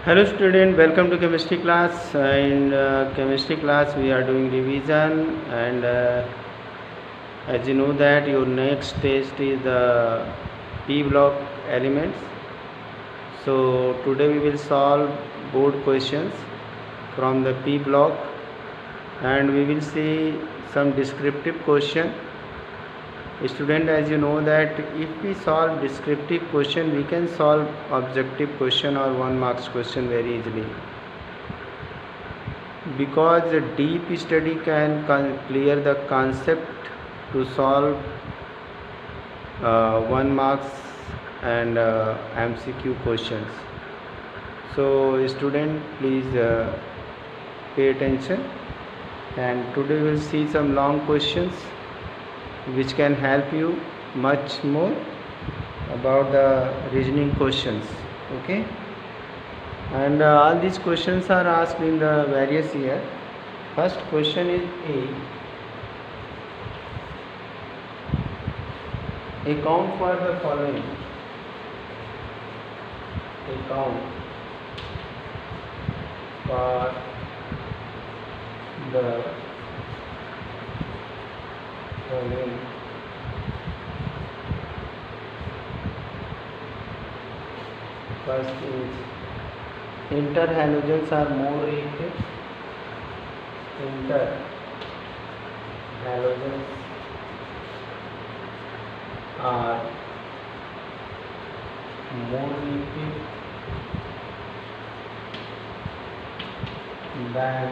Hello student, welcome to chemistry class. In chemistry class we are doing revision, and as you know that your next test is the P block elements. So today we will solve board questions from the P block, and we will see some descriptive question. Student, as you know that if we solve descriptive question, we can solve objective question or 1 marks question very easily, because a deep study can clear the concept to solve 1 marks and MCQ questions. So student, please pay attention, and today we will see some long questions which can help you much more about the reasoning questions. Okay, and all these questions are asked in the various year. First question is account for the following. Account for the following. First is interhalogens are more reactive. Interhalogens are more reactive than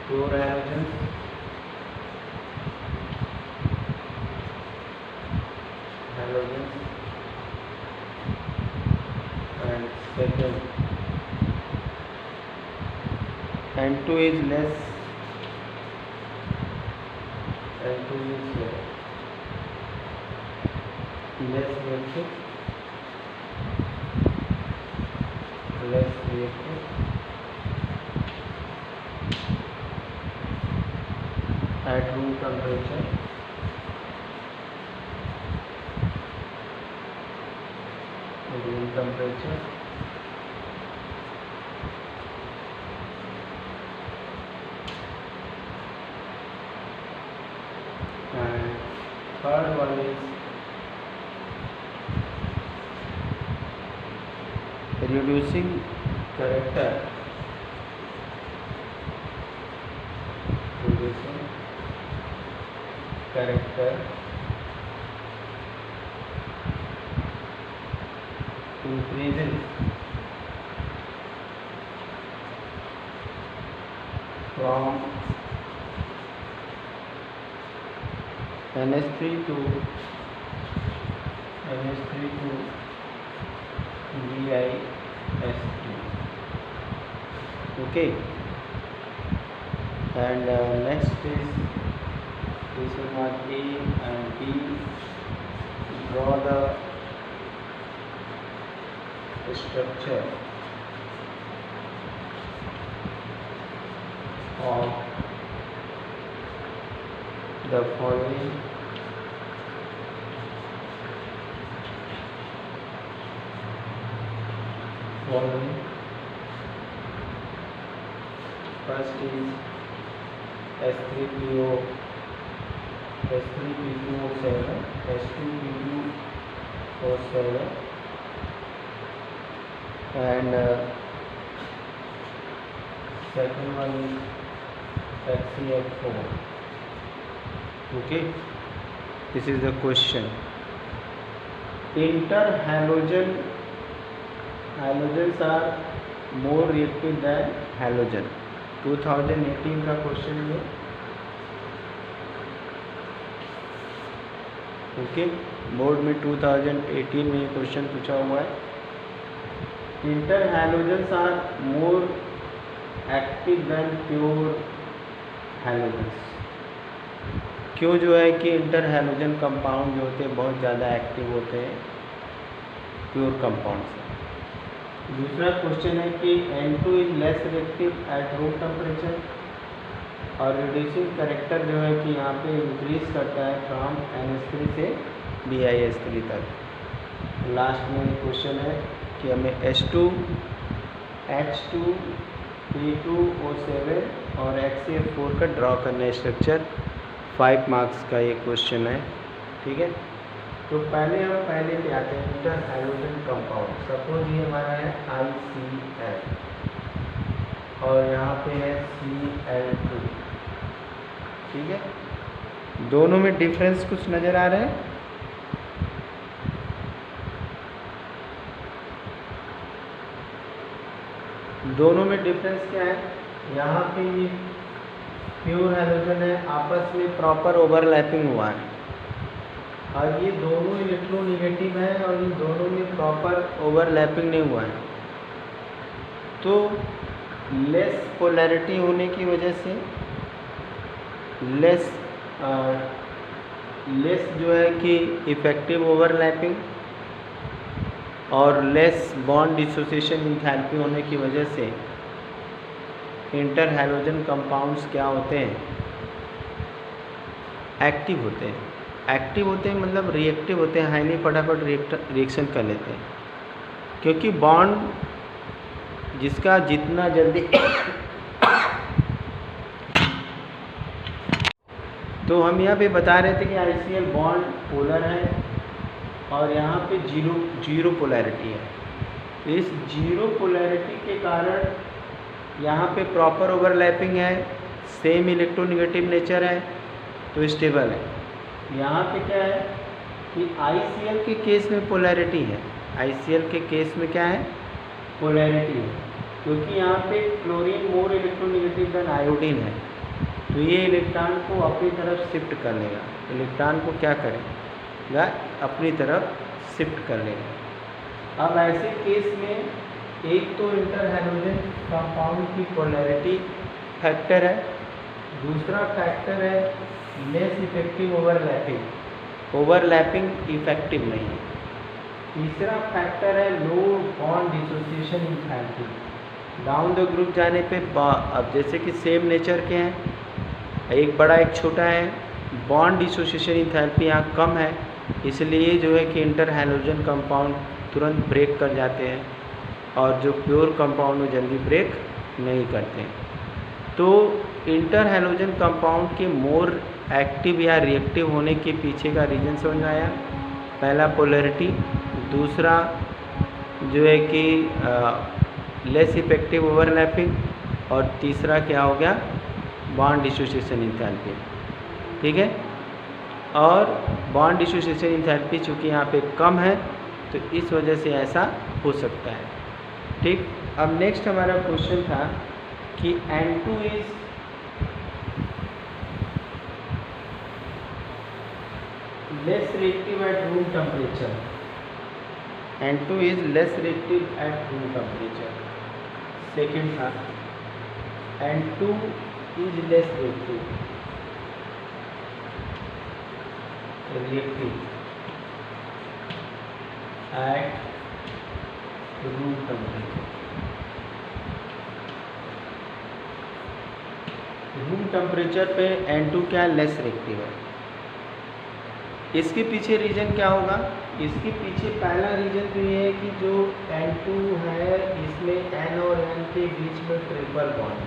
pure halogens. And second, N2 is less. N2 is less reactive. At room temperature. And third one is reducing character. Increases from NH3 to ViS3. Okay, and next is this is not A and B. Draw the structure of the following first is S3PO7, S2PO7, and second one is HCl4. Okay, this is the question. Halogens are more reactive than halogen. 2018 का question है. Okay, board में 2018 में ये question पूछा हुआ है. Interhalogens are more active than pure halogens. क्यों जो है कि इंटरहैलोजन कंपाउंड जो होते हैं बहुत ज़्यादा एक्टिव होते हैं प्योर कंपाउंड से. दूसरा क्वेश्चन है कि N2 is less reactive at room temperature, और रिड्यूसिंग कैरेक्टर जो है कि यहाँ पे इंक्रीज करता है फ्रॉम NH3 से BIS3 तक। लास्ट में क्वेश्चन है कि हमें H2, H2, P2O7 और HCl4 का ड्रॉ करना है स्ट्रक्चर। 5 मार्क्स का ये क्वेश्चन है, ठीक है। तो पहले पे आते हैं इंटर हाइड्रोजन कंपाउंड। सपोज ये हमारा है ICl और यहाँ पे है Cl2, ठीक है। दोनों में डिफरेंस कुछ नज़र आ रहा है? दोनों में डिफरेंस क्या है? यहाँ पे ये प्योर हाइड्रोजन है, आपस में प्रॉपर ओवरलैपिंग हुआ है, और ये दोनों इलेक्ट्रोनेगेटिव है और इन दोनों में प्रॉपर ओवरलैपिंग नहीं हुआ है। तो लेस पोलैरिटी होने की वजह से लेस जो है कि इफेक्टिव ओवरलैपिंग और लेस बॉन्ड डिसोसिएशन इंथैल्पी होने की वजह से इंटर हाइड्रोजन कंपाउंड्स क्या होते हैं? एक्टिव होते हैं। एक्टिव होते हैं मतलब रिएक्टिव होते हैं, हाईली फटाफट रिएक्शन कर लेते हैं, क्योंकि बॉन्ड जिसका जितना जल्दी तो हम यहाँ पे बता रहे थे कि ICl बॉन्ड पोलर है और यहाँ पे जीरो पोलैरिटी है। इस जीरो पोलैरिटी के कारण यहाँ पे प्रॉपर ओवरलैपिंग है, सेम इलेक्ट्रोनेगेटिव नेचर है, तो स्टेबल है। यहाँ पे क्या है कि ICl के केस में पोलैरिटी है। ICl के केस में क्या है? पोलैरिटी है, क्योंकि यहाँ पे chlorine more electronegative than iodine है, तो ये इलेक्ट्रॉन को अपनी तरफ शिफ्ट कर लेगा। इलेक्ट्रॉन को क्या करेगा? अपनी तरफ शिफ्ट कर लेगा। अब ऐसे केस में एक तो इंटर हाइड्रोजन कंपाउंड की पोलैरिटी फैक्टर है, दूसरा फैक्टर है लेस इफेक्टिव ओवरलैपिंग इफेक्टिव नहीं है, तीसरा फैक्टर है low bond dissociation enthalpy. Down the group जाने पे अब जैसे कि सेम नेचर के हैं, एक बड़ा एक छोटा है, बॉन्ड डिसोसिएशन इंथैल्पी यहाँ कम है, इसलिए जो है कि इंटर हाइड्रोजन कंपाउंड तुरंत ब्रेक कर जाते हैं और जो प्योर कंपाउंड में जल्दी ब्रेक नहीं करते हैं। तो इंटर हाइड्रोजन कंपाउंड के मोर एक्टिव या रिएक्टिव होने के पीछे का रीज़न समझ में आया? पहला पोलैरिटी, दूसरा जो है कि लेस इफेक्टिव ओवरलैपिंग, और तीसरा क्या हो गया? बॉन्ड डिसोसिएशन इंथैल्पी, ठीक है। और बॉन्ड डिसोसिएशन इंथैल्पी चूँकि यहाँ पे कम है, तो इस वजह से ऐसा हो सकता है, ठीक। अब नेक्स्ट हमारा क्वेश्चन था कि N2 is less reactive at room temperature. N2 is less reactive at room temperature. Second था N2 is less reactive at room temperature. Room temperature पे N2 क्या लेस रिएक्टिव है। इसके पीछे रीज़न क्या होगा? इसके पीछे पहला रीज़न तो ये है कि जो N2 है इसमें N और N के बीच में ट्रिपल बॉन्ड है,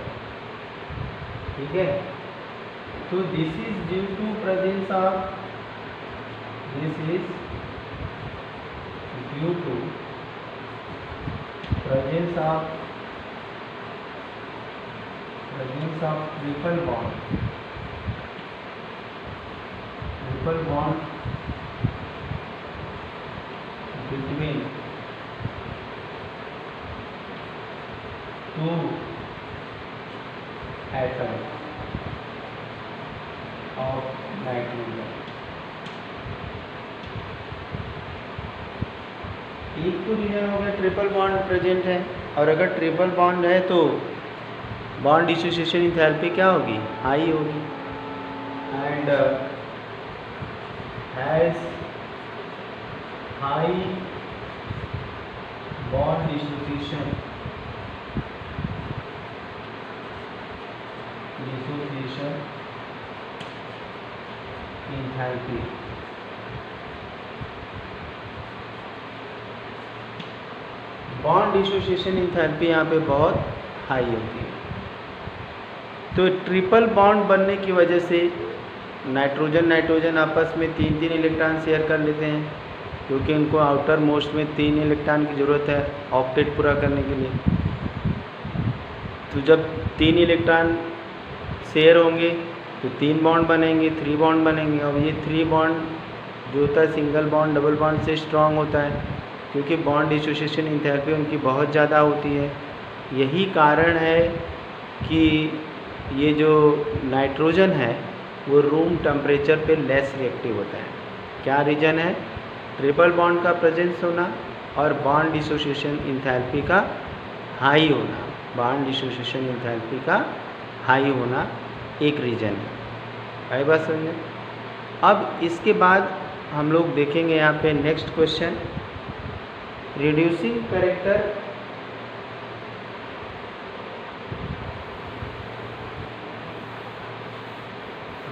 ठीक है। तो this is due to presence of triple bond between two atoms of nitrogen। एक तो रीजन हो गया ट्रिपल बॉन्ड प्रेजेंट है, और अगर ट्रिपल बॉन्ड है तो बॉन्ड डिसोसिएशन इंथैल्पी क्या होगी? हाई होगी, and has high bond dissociation enthalpy. Bond dissociation enthalpy यहाँ पे बहुत हाई होती है। तो ट्रिपल बॉन्ड बनने की वजह से नाइट्रोजन आपस में 3-3 इलेक्ट्रॉन शेयर कर लेते हैं, क्योंकि उनको आउटर मोस्ट में 3 इलेक्ट्रॉन की ज़रूरत है ऑक्टेट पूरा करने के लिए। तो जब 3 इलेक्ट्रॉन शेयर होंगे तो 3 बॉन्ड बनेंगे, 3 बॉन्ड बनेंगे। और ये 3 बॉन्ड जो होता है सिंगल बॉन्ड डबल बॉन्ड से स्ट्रॉन्ग होता है, क्योंकि बॉन्ड डिसोसिएशन एंथैल्पी उनकी बहुत ज़्यादा होती है। यही कारण है कि ये जो नाइट्रोजन है वो रूम टेम्परेचर पे लेस रिएक्टिव होता है। क्या रीज़न है? ट्रिपल बॉन्ड का प्रेजेंस होना और बॉन्ड डिसोसिएशन एंथैल्पी का हाई होना। बॉन्ड डिसोसिएशन एंथैल्पी का हाई होना एक रीज़न है। आई बात समझे? अब इसके बाद हम लोग देखेंगे यहाँ पे next question, reducing character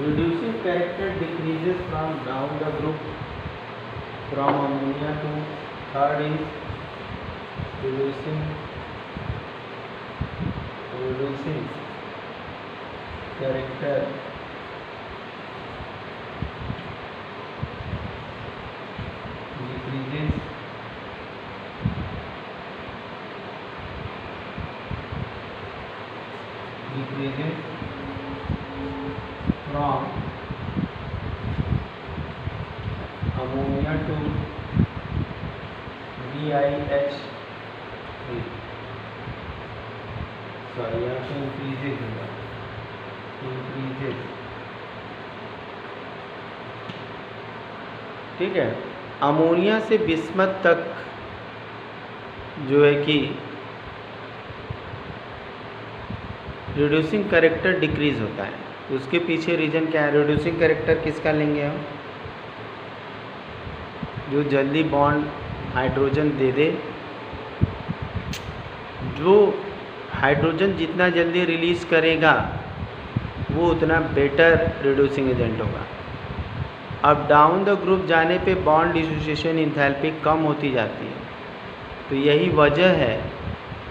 reducing character decreases from down the group from ammonia to third is reducing character decreases from ammonia to BiH3, sorry यहाँ पे इंक्रीजेज होगा, इंक्रीजेज, ठीक है। अमोनिया से बिस्मथ तक जो है कि रिड्यूसिंग कैरेक्टर डिक्रीज होता है। उसके पीछे रीज़न क्या है? रिड्यूसिंग कैरेक्टर किसका लेंगे हम? जो जल्दी बॉन्ड हाइड्रोजन दे दे, जो हाइड्रोजन जितना जल्दी रिलीज़ करेगा वो उतना बेटर रिड्यूसिंग एजेंट होगा। अब डाउन द ग्रुप जाने पे बॉन्ड डिसोसिएशन एंथैल्पी कम होती जाती है। तो यही वजह है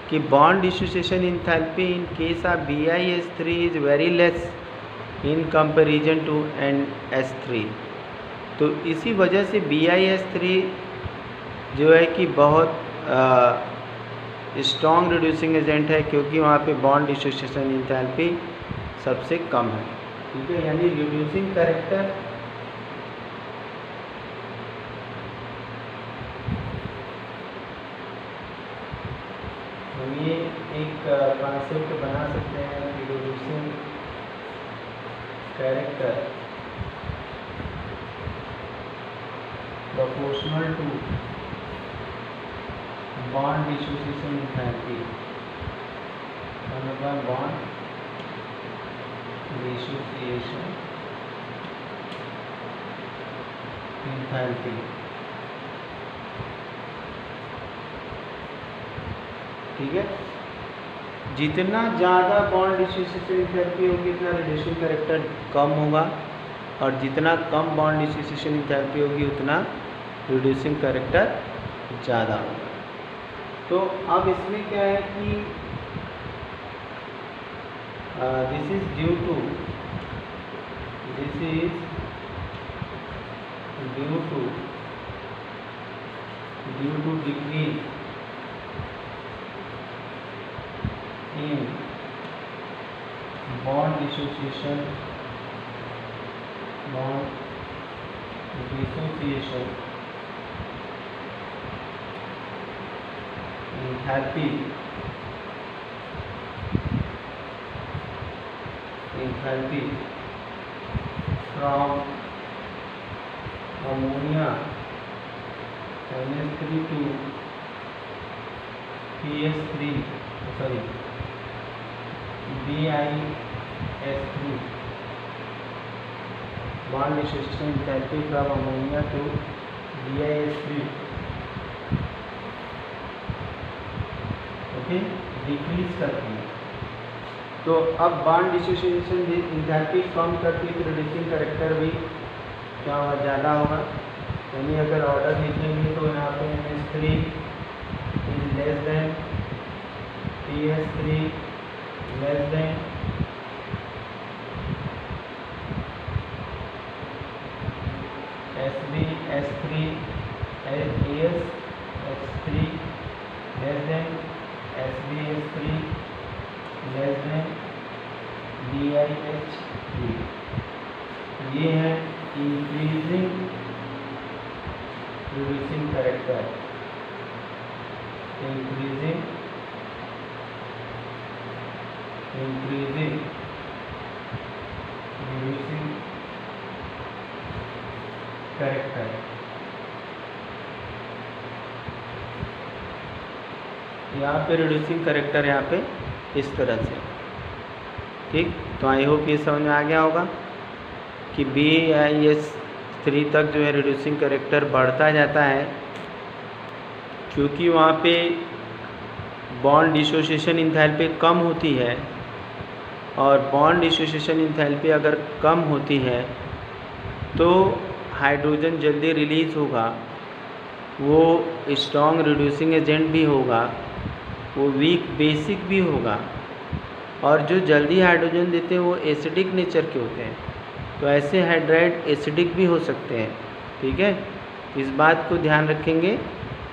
कि bond dissociation enthalpy in case of BiH3 is very less in comparison to NH3। तो इसी वजह से BiH3 जो है कि बहुत स्ट्रॉन्ग रिड्यूसिंग एजेंट है, क्योंकि वहाँ पे बॉन्ड डिसोसिएशन एंथैल्पी सबसे कम है, ठीक है। यानी रिड्यूसिंग कैरेक्टर हम ये एक कॉन्सेप्ट बना सकते हैं कि reducing character proportional to bond dissociation enthalpy, bond dissociation enthalpy, ठीक है। जितना ज़्यादा बॉन्ड डिसोसिएशन एंथैल्पी होगी उतना रिड्यूसिंग कैरेक्टर कम होगा, और जितना कम बॉन्ड डिसोसिएशन एंथैल्पी होगी उतना रिड्यूसिंग कैरेक्टर ज़्यादा होगा। तो अब इसमें क्या है कि this is due to decrease in bond dissociation enthalpy from ammonia NH3 to BiH3 bond dissociation enthalpy from ammonia to BiH3 okay decrease करती है। तो अब बॉन्ड डिसोसिएशन एंथैल्पी कम करती है तो रिड्यूसिंग कैरेक्टर भी क्या होगा? ज़्यादा होगा। यानी अगर ऑर्डर लिखेंगे तो यहाँ पे NH3 is less than PS3 less than SBS3 ASX3 less than SBS3 less than DIH3। ये है increasing reducing character, increasing reducing character. यहाँ पे रिड्यूसिंग कैरेक्टर यहाँ पे इस तरह से, ठीक। तो आई होप ये समझ में आ गया होगा कि BIS3 तक जो है रिड्यूसिंग कैरेक्टर बढ़ता जाता है, क्योंकि वहाँ पे बॉन्ड डिसोसिएशन एंथैल्पी कम होती है, और बॉन्ड डिसोसिएशन एंथैल्पी अगर कम होती है तो हाइड्रोजन जल्दी रिलीज़ होगा, वो स्ट्रॉन्ग रिड्यूसिंग एजेंट भी होगा, वो वीक बेसिक भी होगा, और जो जल्दी हाइड्रोजन देते हैं वो एसिडिक नेचर के होते हैं। तो ऐसे हाइड्राइड एसिडिक भी हो सकते हैं, ठीक है। इस बात को ध्यान रखेंगे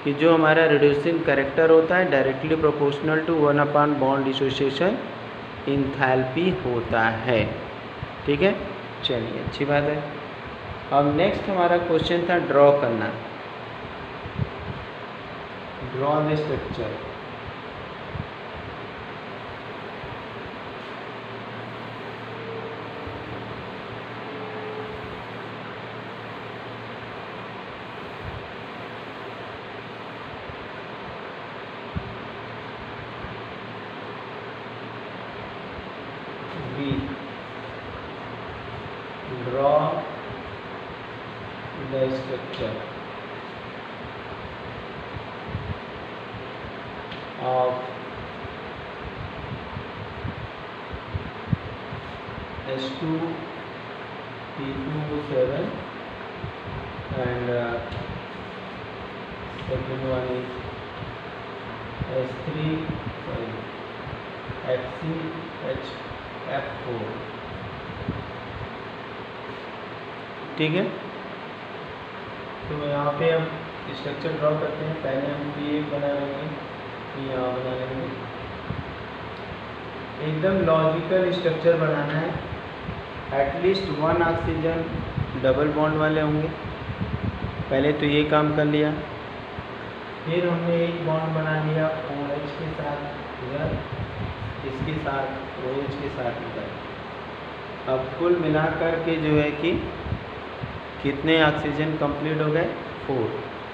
कि जो हमारा रिड्यूसिंग कैरेक्टर होता है directly proportional to 1 bond dissociation enthalpy होता है, ठीक है। चलिए, अच्छी बात है। अब नेक्स्ट हमारा क्वेश्चन था ड्रॉ करना, draw the structure. Draw the structure of H2P2O7 and second one is HCHF4, ठीक है। तो यहाँ पे हम स्ट्रक्चर ड्रॉ करते हैं। पहले हम ये बना लेंगे, यहाँ बना लेंगे। एकदम लॉजिकल स्ट्रक्चर बनाना है, एटलीस्ट 1 ऑक्सीजन डबल बॉन्ड वाले होंगे। पहले तो ये काम कर लिया, फिर हमने एक बॉन्ड बना लिया OH के साथ इधर, इसके साथ OH के साथ इधर। अब कुल मिलाकर के जो है कि कितने ऑक्सीजन कंप्लीट हो गए? 4।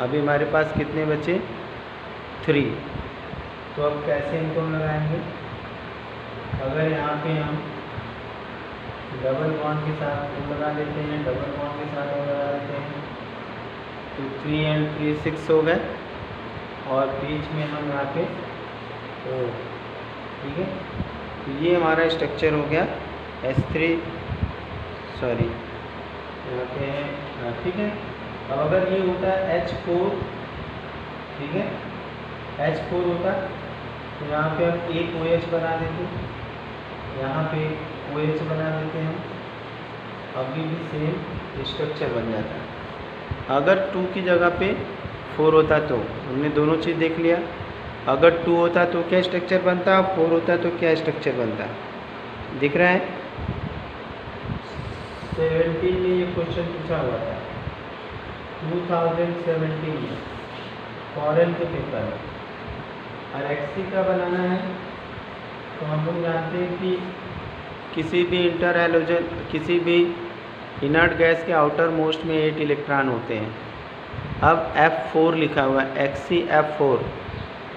अभी हमारे पास कितने बचे? 3। तो अब कैसे इनको लगाएंगे? अगर यहाँ पे हम डबल बॉन्ड के साथ लगा देते हैं, डबल बॉन्ड के साथ लगा देते हैं, तो 3 and 3 6 हो गए, और बीच में हम यहाँ पे O, ठीक है। तो ये हमारा स्ट्रक्चर हो गया S3, सॉरी यहाँ पे है, ठीक है। अब अगर ये होता है H4, ठीक है, H4 होता तो यहाँ पे हम एक OH बना देते, यहाँ पे OH बना देते हैं, अभी भी सेम स्ट्रक्चर बन जाता है। अगर 2 की जगह पे 4 होता तो हमने दोनों चीज़ देख लिया। अगर 2 होता तो क्या स्ट्रक्चर बनता, 4 होता तो क्या स्ट्रक्चर बनता, दिख रहा है। 17 में ये क्वेश्चन पूछा हुआ था, 2017 में फॉरेन के पेपर में। और एक्सी का बनाना है तो हम लोग जानते हैं कि किसी भी इंटर हैलोजन, किसी भी इनर्ट गैस के आउटर मोस्ट में 8 इलेक्ट्रॉन होते हैं। अब F4 लिखा हुआ है, XCF4,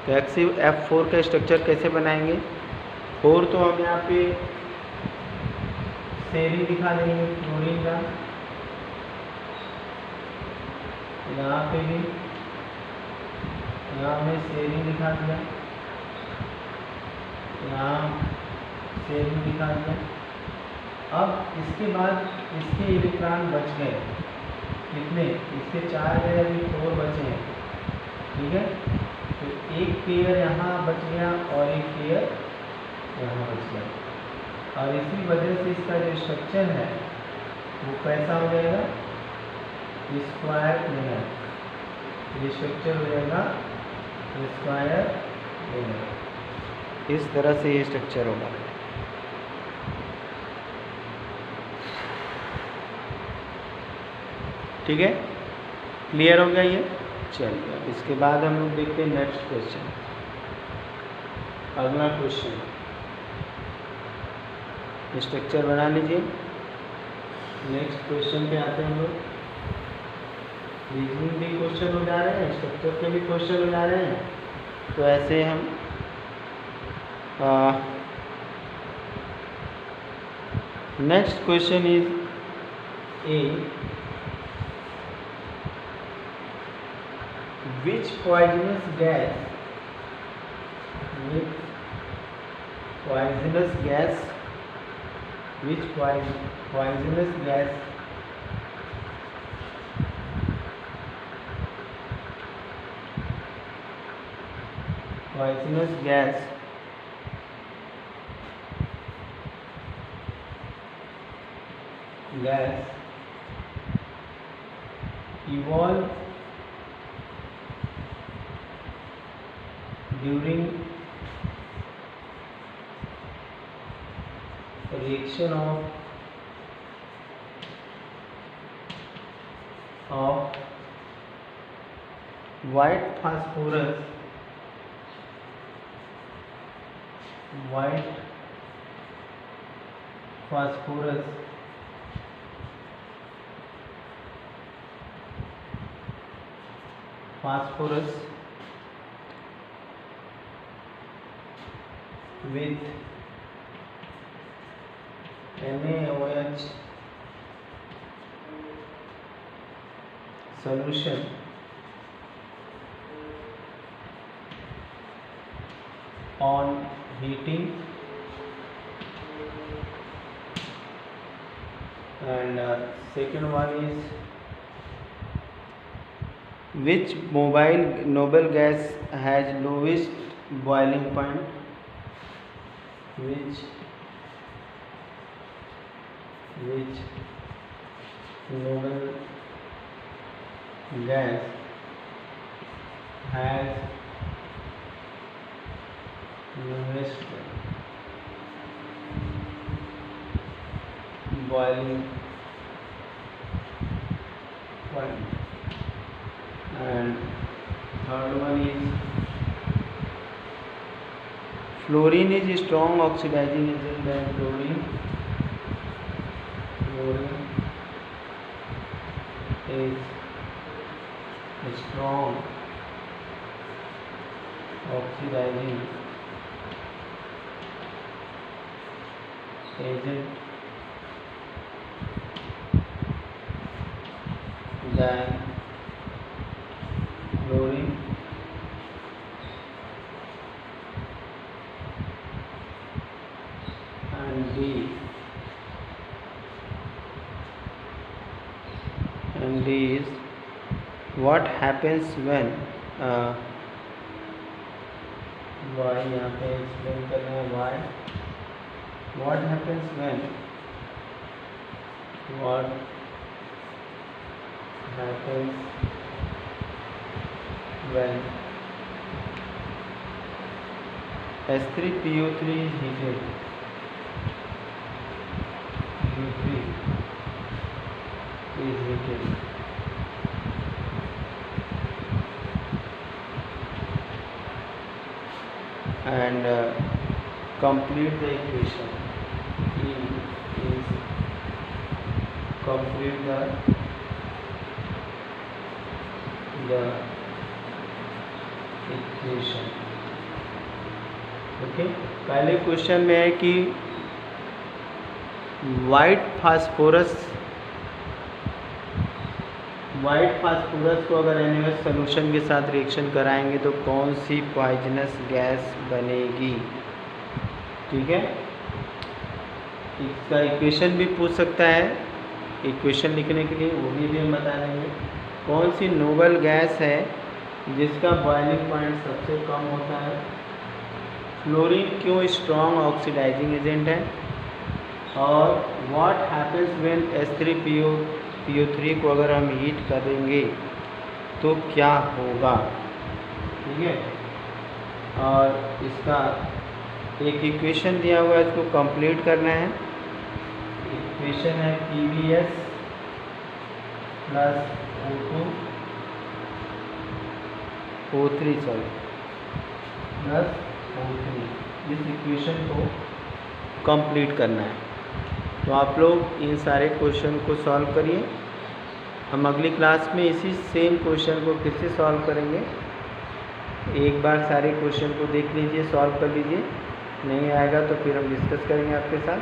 तो XCF4 का स्ट्रक्चर कैसे बनाएंगे? 4 तो हम यहाँ पे सेरी दिखा देंगे क्लोरीन का, यहाँ पे भी यहाँ में सेरी दिखा दिया, यहाँ सेरी दिखा दिया। अब इसके बाद इसके इलेक्ट्रॉन बच गए कितने? इसके 4 गए, अभी 4 बचे हैं, ठीक है। तो एक पेयर यहाँ बच गया और एक पेयर यहाँ बच गया, और इसी वजह से इसका जो स्ट्रक्चर है वो कैसा हो जाएगा, स्क्वायर प्लेनर। ये स्ट्रक्चर हो जाएगा स्क्वायर प्लेनर। इस तरह से ये स्ट्रक्चर होगा। ठीक है, क्लियर हो गया ये। चलिए इसके बाद हम लोग देखते हैं नेक्स्ट क्वेश्चन। अगला क्वेश्चन, स्ट्रक्चर बना लीजिए। नेक्स्ट क्वेश्चन पे आते हैं हम लोग। रीजनिंग भी क्वेश्चन हो जा रहे हैं, स्ट्रक्चर के भी क्वेश्चन हो जा रहे हैं, तो ऐसे हम next question is a, which poisonous gas which poisonous gas poisonous gas evolve during reaction of white phosphorus with NaOH solution on heating, and second one is which noble gas has lowest boiling point, which noble gas has lowest boiling point, and third one is fluorine is strong oxidizing agent than chlorine. Fluorine is strong oxidizing agent than chlorine. And D is what happens when y, यहाँ पे explain कर रहे हैं y, what happens when H3PO3 is heated, and complete the equation. E is complete the equation. Okay, पहले question में है कि white phosphorus को अगर NaOH सोल्यूशन के साथ रिएक्शन कराएंगे तो कौन सी पॉइजनस गैस बनेगी। ठीक है, इसका इक्वेशन भी पूछ सकता है, इक्वेशन लिखने के लिए वो भी हम बता देंगे। कौन सी नोबल गैस है जिसका बॉइलिंग पॉइंट सबसे कम होता है। फ्लोरीन क्यों स्ट्रॉन्ग ऑक्सीडाइजिंग एजेंट है, और व्हाट हैपन्स व्हेन H3PO3 को अगर हम हीट करेंगे तो क्या होगा, ठीक है। और इसका एक इक्वेशन दिया हुआ है, इसको कंप्लीट करना है। इक्वेशन है PbS plus O3 plus O3, इस इक्वेशन को कंप्लीट करना है। तो आप लोग इन सारे क्वेश्चन को सॉल्व करिए। हम अगली क्लास में इसी सेम क्वेश्चन को फिर से सॉल्व करेंगे। एक बार सारे क्वेश्चन को देख लीजिए, सॉल्व कर लीजिए, नहीं आएगा तो फिर हम डिस्कस करेंगे आपके साथ।